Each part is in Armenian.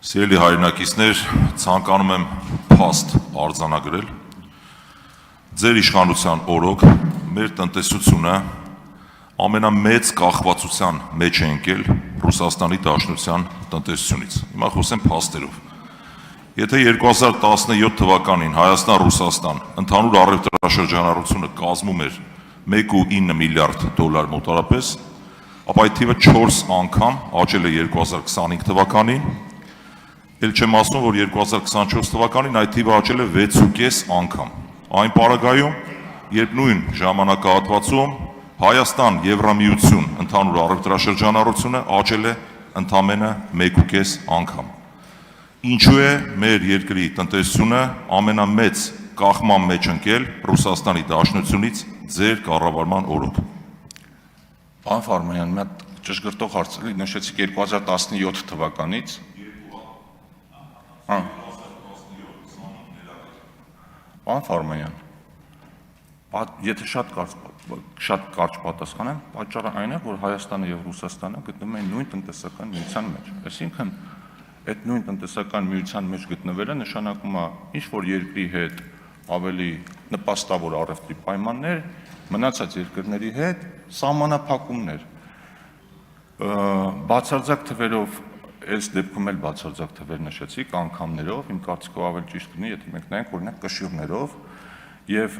Սիրելի հայրենակիցներ, ցանկանում եմ փաստ արձանագրել։ Ձեր իշխանության օրոք մեր տնտեսությունը ամենամեծ կախվածության մեջ է ընկել Ռուսաստանի Դաշնության տնտեսությունից։ Հիմա խոսեմ փաստերով։ Եթե 2017 թվականին Հայաստան-Ռուսաստան ընդհանուր առևտրաշրջանառությունը կազմում էր 1.9 միլիարդ դոլար մոտարապես, ապա այդ թիվը 4 անգամ աճել է 2025 թվականին, էլ չեմ ասում, որ 2024 թվականին այդ թիվը աճել է 6.5 անգամ։ Այն պարագայում, երբ նույն ժամանակահատվածում Հայաստան-Եվրամիություն ընդհանուր առևտրաշրջանառությունը աճել է ընդամենը 1.5 անգամ։ Ինչու է մեր երկրի տնտեսությունը ամենամեծ կախման մեջ ընկել Ռուսաստանի Դաշնությունից ձեր կառավարման օրոք։ Պարոն Ֆարմանյան, մի հատ ճշգրտող հարց նշեցիք 2017 թվականից։ Պարոն Ֆարմանյան, եթե շատ կարճ պատասխանեմ, պատճառը այն է, որ Հայաստանը եւ Ռուսաստանը գտնվում են նույն տնտեսական միության մեջ։ Այսինքն, այդ նույն տնտեսական միության մեջ գտնվելը նշանակում է ինչ-որ երկրի հետ ավելի նպաստավոր առևտրի պայմաններ, մնացած երկրների հետ սահմանափակումներ։ Բացարձակ թվերով, այս դեպքում էլ բացարձակ թվեր նշեցիք, անգամներով, իմ կարծիքով ավելի ճիշտ լինի, եթե մենք նայենք օրինակ կշիռներով, եւ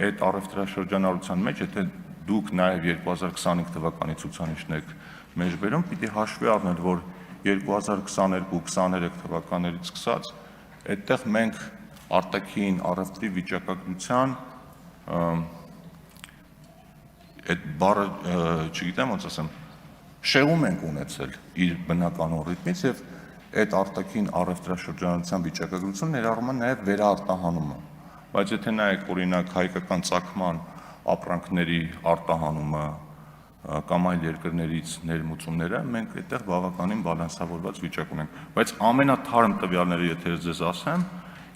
այդ առևտրաշրջանառության մեջ, եթե դուք նաեւ 2025 թվականի ցուցանիշն եք մեջբերում, պիտի հաշվի առնել, որ 2022-23 թվականներից սկսած այդտեղ մենք արտաքին առևտրի վիճակագրության այդ բառը, չգիտեմ ոնց ասեմ, շեղում ենք ունեցել իր բնականոն ռիթմից եւ այդ արտաքին առևտրաշրջանառության վիճակագրությունը ներառում է նաեւ վերարտահանումը։ Բայց եթե նայեք օրինակ հայկական ծագման ապրանքների արտահանումը կամ այլ երկրներից ներմուծումները, մենք այդտեղ բավականին բալանսավորված վիճակում ենք։ Բայց ամենաթարմ տվյալները, եթե ձեզ ասեմ,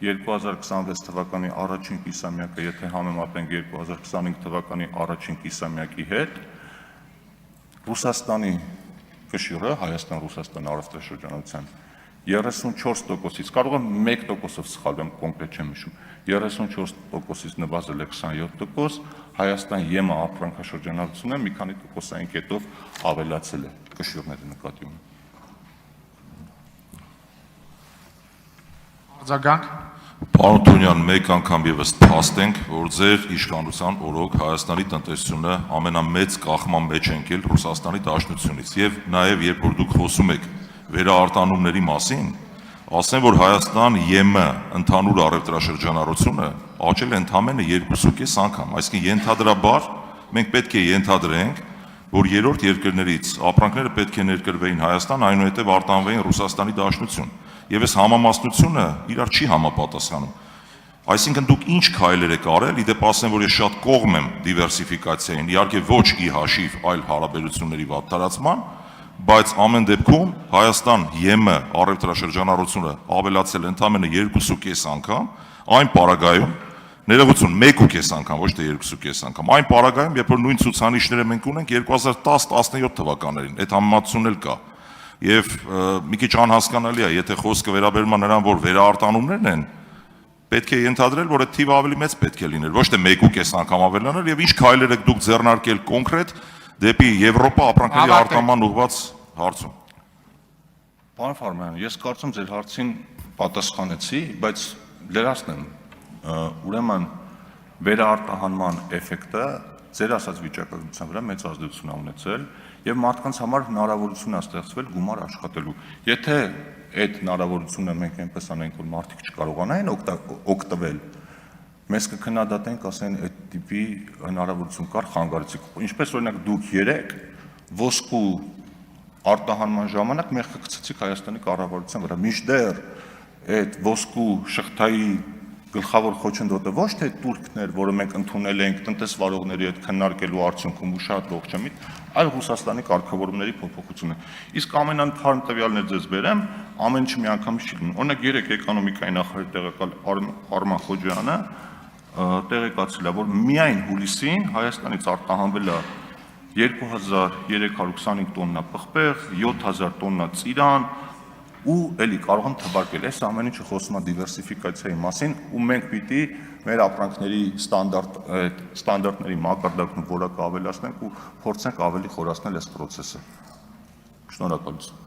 2026 թվականի առաջին կիսամյակը, եթե համեմատենք 2025 թվականի առաջին կիսամյակի հետ, Ռուսաստանի կշիռը, Հայաստան-Ռուսաստան առևտրաշրջանառության 34%-ից, կարող եմ 1%-ով սխալվեմ, կոնկրետ չեմ հիշում, 34%-ից նվազել է 27%, Հայաստան-ԵՄ ապրանքաշրջանառությունը մի քանի տոկոսային կետով ավելացել է կշիռների նկատի ունի։ Արձագանք։ Պարոն Թունյան, մեկ անգամ եւս փաստենք, որ ձեր իշխանության օրոք Հայաստանի տնտեսությունը ամենամեծ կախման մեջ է ընկել Ռուսաստանի Դաշնությունից եւ նաեւ երբ որ դուք խոսում եք վերարտանումների մասին, ասեմ, որ Հայաստան-ԵՄ ընդհանուր առևտրաշրջանառությունը աճել է ընդամենը 2.5 անգամ, այսինքն ենթադրաբար մենք պետք է ենթադրենք, որ երրորդ երկրներից ապրանքները պետք է ներկրվեին Հայաստան, այնուհետև արտանվեին Ռուսաստանի Դաշնություն։ Եվ այս համամասնությունը իրար չի համապատասխանում։ Այսինքն դուք ինչ քայլեր եք արել, իդեպ ասեմ, որ ես շատ կողմ եմ դիվերսիֆիկացիային, իհարկե ոչ ի հաշիվ այլ հարաբերությունների վատթարացման, բայց ամեն դեպքում Հայաստան-ԵՄ առևտրաշրջանառությունը ավելացել է ընդամենը 2.5 անգամ, այն պարագայում, ներողություն, 1.5 անգամ, ոչ թե 2.5 անգամ, այն պարագայում, երբ որ նույն ցուցանիշները մենք ունենք 2010-17 թվականներին, այդ համեմատությունն էլ կա։ Եվ մի քիչ անհասկանալի է, եթե խոսքը վերաբերում է նրան, որ վերարտանումներն են, պետք է ենթադրել, որ այդ թիվը ավելի մեծ պետք է լիներ, ոչ թե 1.5 անգամ ավելանալ, եւ ինչ քայլեր եք դուք ձեռնարկել կոնկրետ դեպի Եվրոպա ապրանքների արտահանման ուղղված հարցում։ Պարոն Ֆարմանյան, ես կարծում ձեր հարցին պատասխանեցի, բայց լրացնեմ, ուրեմն վերարտահանման էֆեկտը ձեր ասած վիճակագրության վրա մեծ ազդեցություն է ունեցել եւ մարդկանց համար հնարավորություն է ստեղծվել գումար աշխատելու։ Եթե այդ հնարավորությունը մենք այնպես անենք, որ մարդիկ չկարողանային օգտվել, մեզ կքննադատենք, ասեն, այդ տիպի հնարավորություն կար, խանգարեցիք։ Ինչպես օրինակ դուք 3 ոսկու արտահանման ժամանակ մեղքը գցեցիք Հայաստանի կառավարության վրա, մինչդեռ այդ ոսկու շղթայի գլխավոր խոչընդոտը ոչ թե տուրքն էր, որը մենք ընդունել ենք տնտեսվարողների հետ քննարկելու արդյունքում ու շատ ողջամիտ, այլ Ռուսաստանի կարգավորումների փոփոխությունը։ Իսկ ամենաթարմ տվյալներ ձեզ բերեմ, ամեն ինչ մի անգամից չի լինում։ Օրինակ 3 էկոնոմիկայի նախարար տեղակալ Արման Խոջյանը տեղեկացրել է, որ միայն հուլիսին Հայաստանից արտահանվել է 2325 տոննա պղպեղ, 7000 տոննա ծիրան, ու էլի կարող եմ թվարկել, այս ամեն ինչը խոսում է դիվերսիֆիկացիայի մասին, ու մենք պիտի մեր ապրանքների ստանդարտների մակարդակն ու որակը ավելացնենք ու փորձենք ավելի խորացնել այս process-ը։ Շնորհակալություն։